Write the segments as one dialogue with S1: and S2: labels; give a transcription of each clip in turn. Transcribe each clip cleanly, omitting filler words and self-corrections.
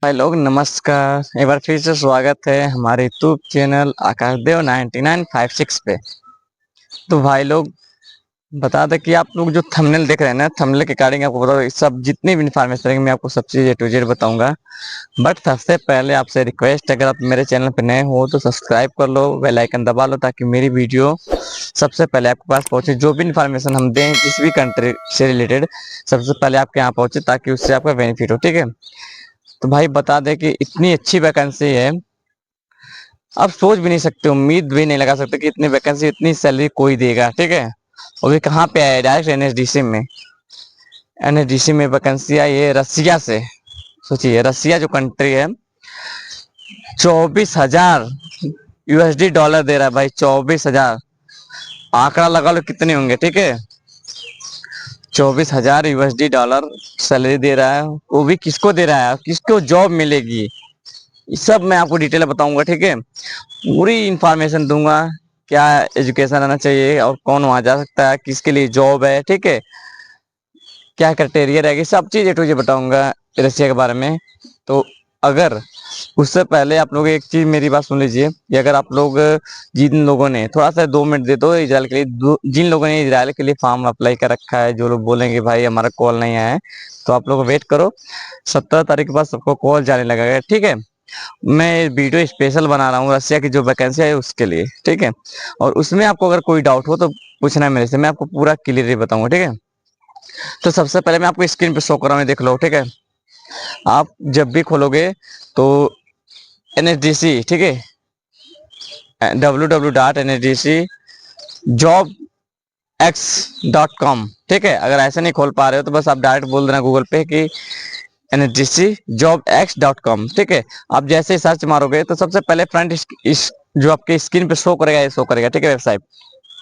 S1: भाई लोग नमस्कार। एक बार फिर से स्वागत है हमारे यूट्यूब चैनल आकाशदेव 9956 पे। तो भाई लोग बता दें कि आप लोग जो थंबनेल देख रहे हैं ना, थंबनेल के अकॉर्डिंग आपको बता सब जितनी भी इन्फॉर्मेशन रहेंगे मैं आपको सब चीज़ ए टू जेड बताऊंगा। बट सबसे पहले आपसे रिक्वेस्ट, अगर आप मेरे चैनल पे नए हो तो सब्सक्राइब कर लो, बेल आइकन दबा लो ताकि मेरी वीडियो सबसे पहले आपके पास पहुंचे। जो भी इन्फॉर्मेशन हम दें जिस भी कंट्री से रिलेटेड सबसे पहले आपके यहाँ पहुंचे ताकि उससे आपका बेनिफिट हो। ठीक है, तो भाई बता दें कि इतनी अच्छी वैकेंसी है, आप सोच भी नहीं सकते, उम्मीद भी नहीं लगा सकते कि इतनी वैकेंसी इतनी सैलरी कोई देगा। ठीक है, और ये कहाँ पे आया? डायरेक्ट एनएसडीसी में। एनएसडीसी में वैकेंसी आई है रसिया से। सोचिए, रसिया जो कंट्री है 24,000 यूएसडी डॉलर दे रहा है भाई। 24,000 आंकड़ा लगा लो कितने होंगे। ठीक है, 24,000 यूएसडी डॉलर सैलरी दे रहा है। वो भी किसको दे रहा है, किसको जॉब मिलेगी, ये सब मैं आपको डिटेल बताऊंगा। ठीक है, पूरी इंफॉर्मेशन दूंगा, क्या एजुकेशन रहना चाहिए और कौन वहां जा सकता है, किसके लिए जॉब है, ठीक है, क्या क्राइटेरिया रहेगी, सब चीज ए टू जेड बताऊंगा रशिया के बारे में। तो अगर उससे पहले आप लोग एक चीज मेरी बात सुन लीजिए कि अगर आप लोग, जिन लोगों ने, थोड़ा सा 2 मिनट दे दो इजराइल के लिए, जिन लोगों ने इजराइल के लिए फॉर्म अप्लाई कर रखा है, जो लोग बोलेंगे भाई हमारा कॉल नहीं आया है, तो आप लोग वेट करो। 17 तारीख के बाद सबको कॉल जाने लगेगा। ठीक है, मैं वीडियो स्पेशल बना रहा हूँ रसिया की जो वैकेंसी है उसके लिए। ठीक है, और उसमें आपको अगर कोई डाउट हो तो पूछना है मेरे से, मैं आपको पूरा क्लियरली बताऊंगा। ठीक है, तो सबसे पहले मैं आपको स्क्रीन पे शो कर रहा हूँ, देख लो। ठीक है, आप जब भी खोलोगे तो एनएसडीसी, ठीक है, www.nsdcjobx.com, ठीक है, अगर ऐसे नहीं खोल पा रहे हो तो बस आप डायरेक्ट बोल देना गूगल पे कि nsdcjobx.com। ठीक है, आप जैसे ही सर्च मारोगे तो सबसे पहले फ्रंट इस जो आपके स्क्रीन पे शो करेगा, ये शो करेगा। ठीक है, वेबसाइट,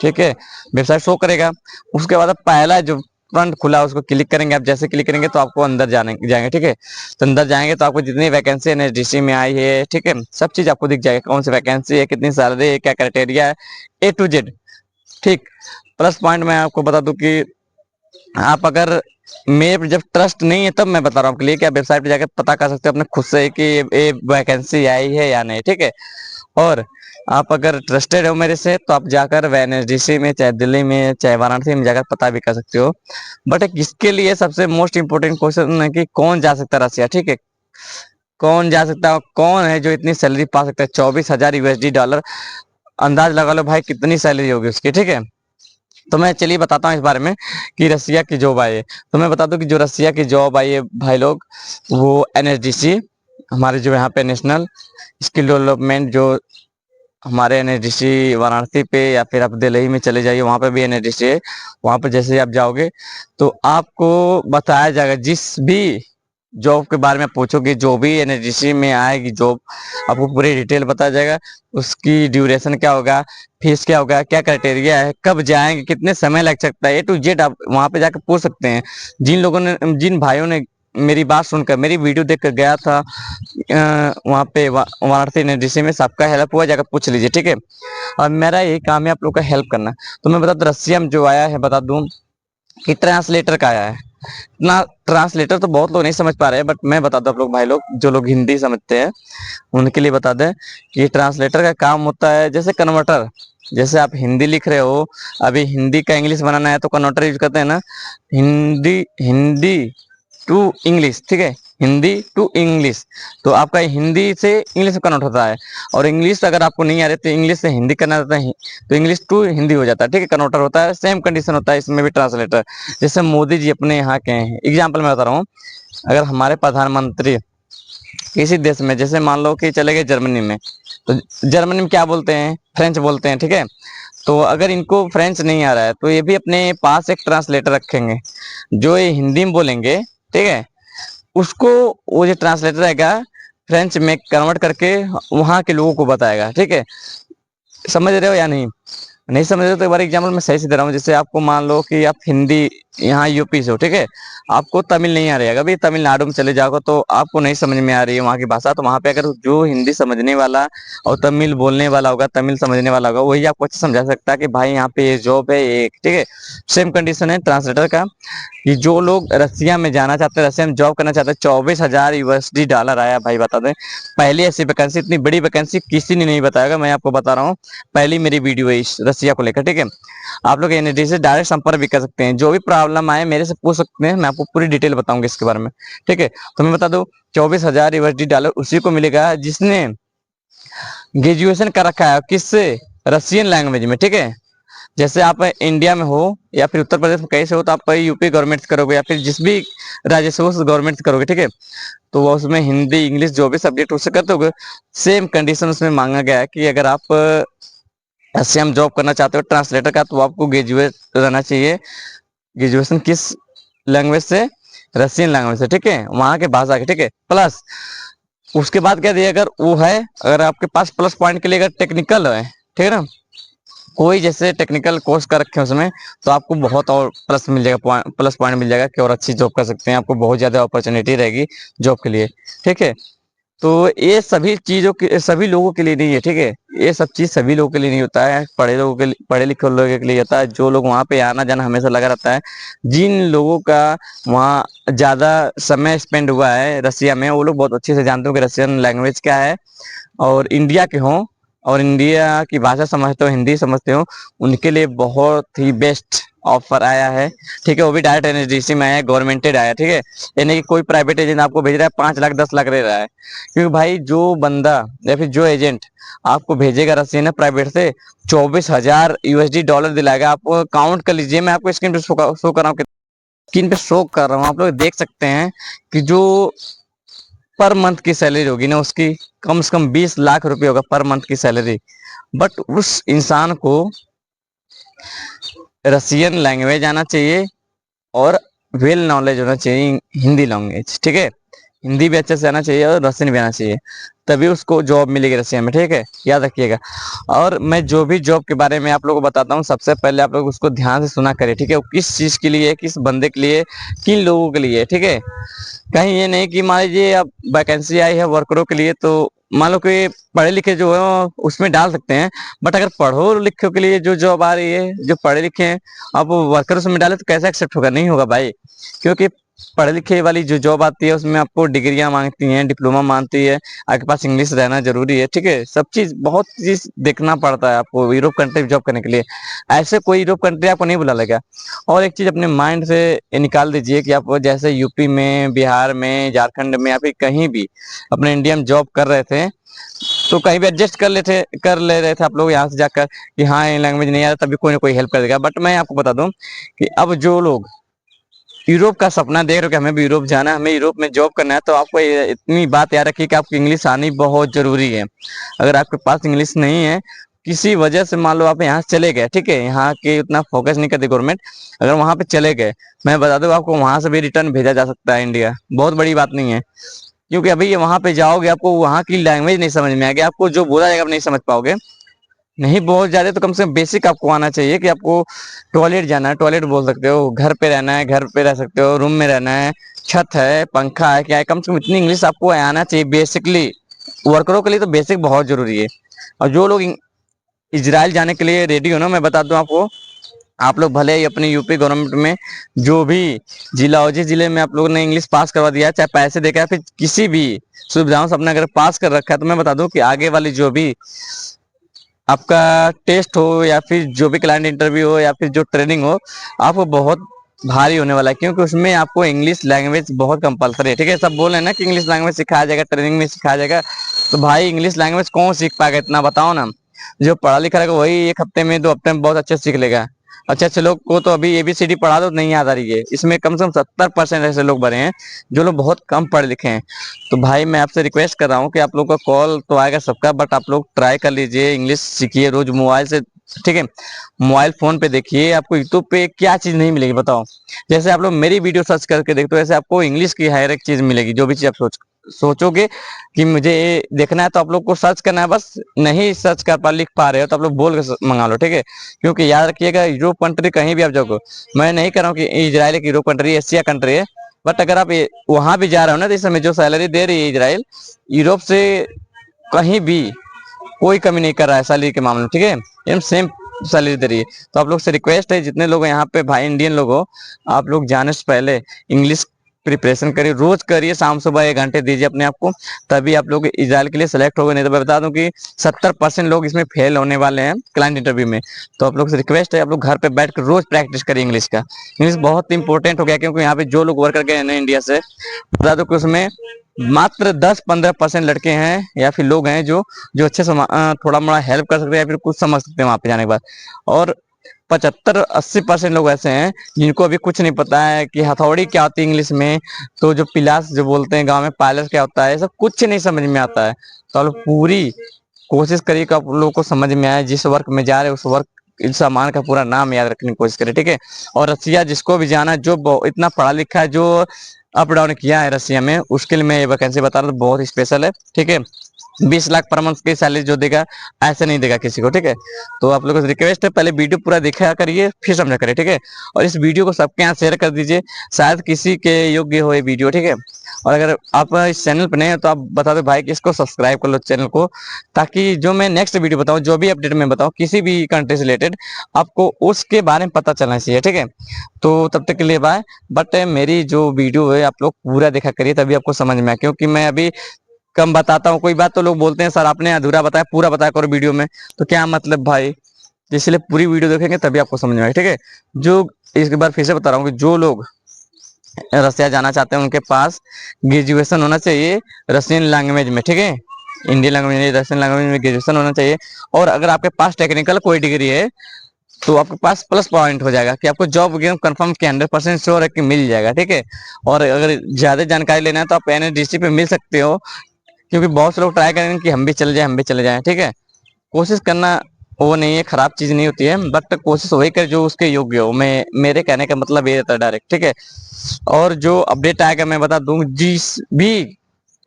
S1: ठीक है, वेबसाइट शो करेगा। उसके बाद आप पहला जो फ्रंट खुला उसको क्लिक करेंगे। आप जैसे क्लिक करेंगे तो आपको अंदर जाने जाएंगे। ठीक है, तो अंदर जाएंगे तो आपको जितनी वैकेंसी एनएसडीसी में आई है, ठीक है, सब चीज आपको दिख जाएगा, कौन सी वैकेंसी है, कितनी सैलरी है, क्या क्राइटेरिया है, ए टू जेड। ठीक, प्लस पॉइंट मैं आपको बता दूं कि आप अगर मेरे पे जब ट्रस्ट नहीं है तब मैं बता रहा हूँ आपके लिए कि आप वेबसाइट पे जाकर पता कर सकते हो अपने खुद से कि ये वैकेंसी आई है या नहीं। ठीक है, और आप अगर ट्रस्टेड हो मेरे से तो आप जाकर एनएसडीसी में, चाहे दिल्ली में, चाहे वाराणसी में जाकर पता भी कर सकते हो। बट इसके लिए सबसे मोस्ट इम्पोर्टेंट क्वेश्चन है कि कौन जा सकता है रसिया। ठीक है, कौन जा सकता है, कौन है जो इतनी सैलरी पा सकता है? 24,000 यूएसडी डॉलर, अंदाज लगा लो भाई कितनी सैलरी होगी उसकी। ठीक है, तो मैं चलिए बताता हूँ इस बारे में कि रसिया की जॉब आई है। तो मैं बता दूं कि जो रसिया की जॉब आई है भाई लोग, वो एनएसडीसी, हमारे जो यहाँ पे नेशनल स्किल डेवलपमेंट, जो हमारे एनएसडीसी वाराणसी पे या फिर आप दिल्ली में चले जाइए, वहाँ पे भी एनएसडीसी है। वहाँ पे जैसे ही आप जाओगे तो आपको बताया जाएगा, जिस भी जॉब के बारे में पूछोगे, जो भी एनएसडीसी में आएगी जॉब, आपको पूरी डिटेल बताया जाएगा। उसकी ड्यूरेशन क्या होगा, फीस क्या होगा, क्या क्राइटेरिया है, कब जाएंगे, कितने समय लग सकता है, ए टू जेड आप वहाँ पे जाकर पूछ सकते हैं। जिन लोगों ने, जिन भाइयों ने मेरी बात सुनकर, मेरी वीडियो देखकर गया था वहाँ पे वाराणसी एनएसडीसी में, सबका हेल्प हुआ, जाकर पूछ लीजिए। ठीक है, और मेरा यही काम है आप लोग का हेल्प करना। तो मैं बता दूं रसिया में जो आया है, बता दूं कि ट्रांसलेटर का आया है। ना, ट्रांसलेटर तो बहुत लोग नहीं समझ पा रहे हैं, बट मैं बता दूं आप लोग भाई लोग, जो लोग हिंदी समझते हैं उनके लिए बता दें कि ट्रांसलेटर का काम होता है जैसे कन्वर्टर। जैसे आप हिंदी लिख रहे हो, अभी हिंदी का इंग्लिश बनाना है तो कन्वर्टर यूज करते हैं ना, हिंदी हिंदी टू इंग्लिश। ठीक है, हिंदी टू इंग्लिश, तो आपका हिंदी से इंग्लिश में कन्वर्ट होता है। और इंग्लिश अगर आपको नहीं आ रही तो इंग्लिश से हिंदी करना रहता है, तो इंग्लिश टू हिंदी हो जाता है। ठीक है, कन्वर्टर होता है, सेम कंडीशन होता है इसमें भी ट्रांसलेटर। जैसे मोदी जी अपने यहाँ के हैं, एग्जाम्पल मैं बता रहा हूँ, अगर हमारे प्रधानमंत्री किसी देश में, जैसे मान लो कि चले गए जर्मनी में, तो जर्मनी में क्या बोलते हैं? फ्रेंच बोलते हैं। ठीक है, तो अगर इनको फ्रेंच नहीं आ रहा है तो ये भी अपने पास एक ट्रांसलेटर रखेंगे जो ये हिंदी में बोलेंगे। ठीक है, उसको वो जो ट्रांसलेटर रहेगा फ्रेंच में कन्वर्ट करके वहां के लोगों को बताएगा। ठीक है, समझ रहे हो या नहीं? नहीं समझ रहे हो तो एक बार एग्जाम्पल मैं सही से दे रहा हूँ। जैसे आपको मान लो कि आप हिंदी यहाँ यूपी से हो, ठीक है, आपको तमिल नहीं आ रही है, अभी तमिलनाडु में चले जाओगे तो आपको नहीं समझ में आ रही है वहाँ की भाषा, तो वहाँ पे अगर जो हिंदी समझने वाला और तमिल बोलने वाला होगा, तमिल समझने वाला होगा, वही आपको अच्छे समझा सकता है कि भाई यहाँ पे ये जॉब है, ये ठीक है। सेम कंडीशन है ट्रांसलेटर का, कि जो लोग रसिया में जाना चाहते हैं, रसिया में जॉब करना चाहते हैं, 24,000 यूएसडी डॉलर आया भाई, बता दें। पहली ऐसी वैकेंसी, इतनी बड़ी वैकेंसी किसी ने नहीं बताया, मैं आपको बता रहा हूँ, पहली मेरी वीडियो है इस रसिया को लेकर, ठीक है। आप लोग एनएडी से डायरेक्ट संपर्क भी कर सकते हैं, जो भी प्रॉब्लम आए मेरे से पूछ सकते हैं, मैं आपको पूरी डिटेल बताऊंगा इसके बारे में, ठीक है। तो मैं बता दूं, 24,000 यूएसडी डॉलर उसी को मिलेगा जिसने ग्रेजुएशन कर रखा है, किससे, रशियन लैंग्वेज में, ठीक है। जैसे आप इंडिया में हो या फिर उत्तर प्रदेश में कहीं से हो, तो आप यूपी गवर्नमेंट करोगे या फिर जिस भी राज्य से हो गवर्नमेंट करोगे, ठीक है। तो वो उसमें हिंदी इंग्लिश जो भी सब्जेक्ट उससे करते हो, सेम कंडीशन उसमें मांगा गया है कि अगर आप ऐसे हम जॉब करना चाहते हो ट्रांसलेटर का, तो आपको ग्रेजुएट रहना चाहिए। ग्रेजुएशन किस लैंग्वेज से, रशियन लैंग्वेज से, ठीक है, वहां के भाषा के, ठीक है। प्लस उसके बाद क्या दिया, अगर वो है, अगर आपके पास प्लस पॉइंट के लिए अगर टेक्निकल है, ठीक है ना, कोई जैसे टेक्निकल कोर्स कर रखे हैं उसमें, तो आपको बहुत और प्लस मिल जाएगा, प्लस पॉइंट मिल जाएगा कि और अच्छी जॉब कर सकते हैं, आपको बहुत ज्यादा अपॉर्चुनिटी रहेगी जॉब के लिए, ठीक है। तो ये सभी चीजों के, सभी लोगों के लिए नहीं है, ठीक है। ये सब चीज सभी लोगों के लिए नहीं होता है, पढ़े लोगों के लिए, पढ़े लिखे लोगों के लिए होता है, जो लोग वहाँ पे आना जाना हमेशा लगा रहता है। जिन लोगों का वहाँ ज्यादा समय स्पेंड हुआ है रसिया में, वो लोग बहुत अच्छे से जानते हो कि रशियन लैंग्वेज क्या है, और इंडिया के हों और इंडिया की भाषा समझते हो, हिंदी समझते हो, उनके लिए बहुत ही बेस्ट ऑफर आया है, ठीक है। वो भी डायरेक्ट एनएसडीसी में आया, गवर्नमेंटेड आया, ठीक है। यानी कि कोई प्राइवेट एजेंट आपको भेज रहा है 5 लाख 10 लाख ले रहा है, क्योंकि भाई जो बंदा या फिर जो एजेंट आपको भेजेगा रसियन प्राइवेट से, 24,000 यूएसडी डॉलर दिलाएगा आपको। काउंट कर लीजिए, मैं आपको स्क्रीन पे शो कर रहा हूँ, स्क्रीन पे शो कर रहा हूँ, आप लोग देख सकते हैं कि जो पर मंथ की सैलरी होगी ना उसकी, कम से कम 20 लाख रुपए होगा पर मंथ की सैलरी। बट उस इंसान को रसियन लैंग्वेज आना चाहिए और वेल नॉलेज होना चाहिए हिंदी लैंग्वेज, ठीक है। हिंदी भी अच्छे से आना चाहिए और रसियन भी आना चाहिए, तभी उसको जॉब मिलेगी रसिया में, ठीक है, याद रखिएगा। और मैं जो भी जॉब के बारे में आप लोगों को बताता हूँ, सबसे पहले आप लोग उसको ध्यान से सुना करें, ठीक है। वो किस चीज के लिए, किस बंदे के लिए, किन लोगों के लिए, ठीक है। कहीं ये नहीं कि मान लीजिए अब वैकेंसी आई है वर्करों के लिए, तो मान लो कि पढ़े लिखे जो है उसमें डाल सकते हैं, बट अगर पढ़ो लिखो के लिए जो जॉब आ रही है, जो पढ़े लिखे हैं, अब वर्कर उसमें डाले तो कैसे एक्सेप्ट होगा, नहीं होगा भाई। क्योंकि पढ़े लिखे वाली जो जॉब आती है उसमें आपको डिग्रियां मांगती हैं, डिप्लोमा मांगती है, आपके पास इंग्लिश रहना जरूरी है, ठीक है। सब चीज, बहुत चीज देखना पड़ता है आपको यूरोप कंट्री में जॉब करने के लिए। ऐसे कोई यूरोप कंट्री आपको नहीं बुला लेगा। और एक चीज अपने माइंड से निकाल दीजिए कि आप जैसे यूपी में, बिहार में, झारखंड में या फिर कहीं भी अपने इंडिया में जॉब कर रहे थे, तो कहीं भी एडजस्ट कर ले रहे थे आप लोग यहाँ से जाकर कि हाँ ये लैंग्वेज नहीं आ रहा, तभी कोई ना कोई हेल्प कर देगा। बट मैं आपको बता दूं कि अब जो लोग यूरोप का सपना देख रहे हो कि हमें भी यूरोप जाना है, हमें यूरोप में जॉब करना है, तो आपको इतनी बात याद रखिए कि आपको इंग्लिश आनी बहुत जरूरी है। अगर आपके पास इंग्लिश नहीं है, किसी वजह से मान लो आप यहाँ से चले गए, ठीक है, यहाँ के उतना फोकस नहीं करती गवर्नमेंट, अगर वहां पे चले गए, मैं बता दूं आपको वहां से भी रिटर्न भेजा जा सकता है इंडिया, बहुत बड़ी बात नहीं है। क्योंकि अभी ये वहां पे जाओगे, आपको वहां की लैंग्वेज नहीं समझ में आएगी, आपको जो बोला जाएगा आप नहीं समझ पाओगे। नहीं बहुत ज्यादा तो कम से कम बेसिक आपको आना चाहिए कि आपको टॉयलेट जाना है, टॉयलेट बोल सकते हो, घर पे रहना है, घर पे रह सकते हो, रूम में रहना है, छत है, पंखा है, क्या है, कम से कम इतनी इंग्लिश आपको आना चाहिए बेसिकली। वर्करों के लिए तो बेसिक बहुत जरूरी है। और जो लोग इजराइल जाने के लिए रेडी हो ना, मैं बता दूं आपको, आप लोग भले ही अपनी यूपी गवर्नमेंट में जो भी जिला हो, जिस जिले में आप लोगों ने इंग्लिश पास करवा दिया है, चाहे पैसे देकर या फिर किसी भी सुविधाओं से अपने अगर पास कर रखा है, तो मैं बता दूं कि आगे वाली जो भी आपका टेस्ट हो या फिर जो भी क्लाइंट इंटरव्यू हो या फिर जो ट्रेनिंग हो, आपको बहुत भारी होने वाला है, क्योंकि उसमें आपको इंग्लिश लैंग्वेज बहुत कंपलसरी है, ठीक है। सब बोल रहे हैं ना कि इंग्लिश लैंग्वेज सिखाया जाएगा, ट्रेनिंग में सिखाया जाएगा, तो भाई इंग्लिश लैंग्वेज कौन सीख पाएगा इतना, बताओ ना। जो पढ़ा लिखा रहेगा वही 1 हफ्ते में 2 हफ्ते में बहुत अच्छे से सीख लेगा। अच्छे अच्छे लोग को तो अभी ABCD पढ़ा दो नहीं याद आ रही है, इसमें कम से कम 70% ऐसे लोग भरे हैं जो लोग बहुत कम पढ़े लिखे हैं। तो भाई मैं आपसे रिक्वेस्ट कर रहा हूँ कि आप लोग का कॉल तो आएगा सबका, बट आप लोग ट्राई कर लीजिए, इंग्लिश सीखिए रोज मोबाइल से, ठीक है। मोबाइल फोन पे देखिए, आपको यूट्यूब पे क्या चीज नहीं मिलेगी बताओ। जैसे आप लोग मेरी वीडियो सर्च करके देखते हो, ऐसे आपको इंग्लिश की हर एक चीज मिलेगी, जो भी चीज आप सोचोगे कि मुझे ये देखना है तो आप लोग को सर्च करना है, बस नहीं सर्च कर पा लिख पा रहे हो तो आप लोग बोल के मंगा लो, ठीक है। क्योंकि याद रखिएगा यूरोप कंट्री कहीं भी आप जाओगे, मैं नहीं कह रहा हूँ कि इजराइल एक यूरोप कंट्री एशिया कंट्री है, बट अगर आप वहां भी जा रहे हो ना तो इस समय जो सैलरी दे रही है इजराइल यूरोप से कहीं भी कोई कमी नहीं कर रहा है सैलरी के मामले में, ठीक है, एकदम सेम सैलरी दे रही है। तो आप लोग से रिक्वेस्ट है जितने लोग यहाँ पे भाई इंडियन लोग हो, आप लोग जाने से पहले इंग्लिश प्रिपरेशन करिए, रोज करिए, शाम सुबह 1 घंटे दीजिए अपने आप को, तभी आप लोग इजराइल के लिए सेलेक्ट हो गए। नहीं तो मैं बता दूं कि 70% लोग इसमें फेल होने वाले हैं क्लाइंट इंटरव्यू में। तो आप लोग से रिक्वेस्ट है आप लोग घर पे बैठ कर रोज प्रैक्टिस करिए इंग्लिश का। इंग्लिश बहुत इंपॉर्टेंट हो गया, क्योंकि यहाँ पे जो लोग वर्क करके ना इंडिया से, बता दो कि उसमें मात्र 10-15% लड़के हैं या फिर लोग हैं जो जो अच्छे से थोड़ा मोड़ा हेल्प कर सकते हैं या फिर कुछ समझ सकते हैं वहां पे जाने के बाद। और 75-80% लोग ऐसे हैं जिनको अभी कुछ नहीं पता है कि हथौड़ी क्या होती है इंग्लिश में, तो जो पिलास जो बोलते हैं गांव में पायलट क्या होता है, सब कुछ नहीं समझ में आता है। तो आप लोग पूरी कोशिश करिए कि आप लोगों को समझ में आए, जिस वर्क में जा रहे हैं उस वर्क इस सामान का पूरा नाम याद रखने की कोशिश करें, ठीक है। और रसिया जिसको भी जाना है, जो इतना पढ़ा लिखा है, जो अप डाउन किया है रसिया में, उसके लिए मैं ये वैकेंसी बता रहा हूँ, बहुत स्पेशल है, ठीक है। 20 लाख पर मंथ की सैलरी जो देगा ऐसे नहीं देगा किसी को, ठीक है। तो आप लोगों से रिक्वेस्ट है पहले वीडियो पूरा देखा करिए फिर समझा करिए, ठीक है। और इस वीडियो को सबके यहाँ शेयर कर दीजिए, शायद किसी के योग्य हो ये वीडियो, ठीक है। और अगर आप इस चैनल पर नए हो तो आप बता दो भाई कि इसको सब्सक्राइब कर लो चैनल को, ताकि जो मैं नेक्स्ट वीडियो बताऊं, जो भी अपडेट मैं बताऊं किसी भी कंट्री से रिलेटेड, आपको उसके बारे में पता चलना चाहिए, ठीक है। तो तब तक के लिए बाय। बट मेरी जो वीडियो है आप लोग पूरा देखा करिए, तभी आपको समझ में आए, क्योंकि मैं अभी कम बताता हूँ। कोई बात तो लोग बोलते हैं सर आपने अधूरा बताया, पूरा बताया करो वीडियो में, तो क्या मतलब भाई, इसलिए पूरी वीडियो देखेंगे तभी आपको समझ में आएगा, ठीक है। जो एक बार फिर से बता रहा हूँ कि जो लोग रसिया जाना चाहते हैं उनके पास ग्रेजुएशन होना चाहिए रशियन लैंग्वेज में, ठीक है। इंडियन लैंग्वेज में, रशियन लैंग्वेज में ग्रेजुएशन होना चाहिए। और अगर आपके पास टेक्निकल कोई डिग्री है तो आपके पास प्लस पॉइंट हो जाएगा कि आपको जॉब कंफर्म की 100% श्योर है कि मिल जाएगा, ठीक है। और अगर ज्यादा जानकारी लेना है तो आप एनएसडीसी पे मिल सकते हो, क्योंकि बहुत से लोग ट्राई करेंगे कि हम भी चले जाएं, हम भी चले जाएं, ठीक है। कोशिश करना वो नहीं है, खराब चीज नहीं होती है, बट कोशिश वही कर जो उसके योग्य हो। मैं मेरे कहने का मतलब ये रहता है डायरेक्ट, ठीक है। और जो अपडेट आएगा मैं बता दूं, जिस भी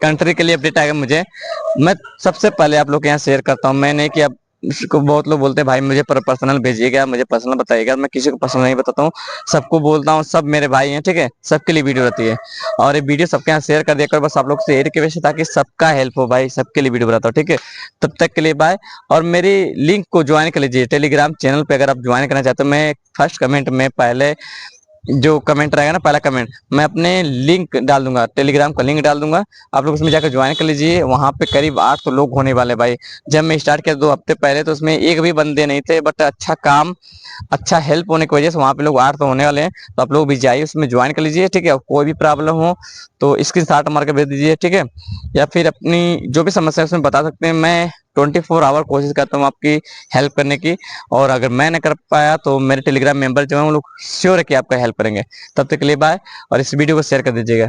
S1: कंट्री के लिए अपडेट आएगा मुझे, मैं सबसे पहले आप लोग के यहाँ शेयर करता हूँ। मैं नहीं कि आप को बहुत लोग बोलते हैं भाई मुझे पर्सनल भेजिएगा, मुझे पर्सनल बताइएगा, मैं किसी को पर्सनल नहीं बताता हूँ, सबको बोलता हूँ, सब मेरे भाई हैं, ठीक है, सबके लिए वीडियो रहती है। और ये वीडियो सबके यहाँ शेयर कर दिया करो, बस आप लोग से ये रिक्वेस्ट है ताकि सबका हेल्प हो भाई, सबके लिए वीडियो बनाता हूँ, ठीक है। तब तक के लिए बाय। और मेरी लिंक को ज्वाइन कर लीजिए टेलीग्राम चैनल पे, अगर आप ज्वाइन करना चाहते हो। मैं फर्स्ट कमेंट में पहले जो कमेंट रहेगा ना, पहला कमेंट मैं अपने लिंक डाल दूंगा, टेलीग्राम का लिंक डाल दूंगा, आप लोग उसमें जाकर ज्वाइन कर लीजिए। वहां पे करीब 800 लोग होने वाले भाई। जब मैं स्टार्ट किया 2 हफ्ते पहले तो उसमें एक भी बंदे नहीं थे, बट अच्छा काम, अच्छा हेल्प होने की वजह से वहां पे लोग 800 होने वाले हैं। तो आप लोग भी जाइए उसमें ज्वाइन कर लीजिए, ठीक है। और कोई भी प्रॉब्लम हो तो स्क्रीनशॉट मार के भेज दीजिए, ठीक है। या फिर अपनी जो भी समस्या है उसमें बता सकते हैं, मैं 24 आवर कोशिश करता हूँ आपकी हेल्प करने की। और अगर मैं नहीं कर पाया तो मेरे टेलीग्राम मेंबर जो है वो लोग श्योर है कि आपका हेल्प करेंगे। तब तक के लिए बाय, और इस वीडियो को शेयर कर दीजिएगा।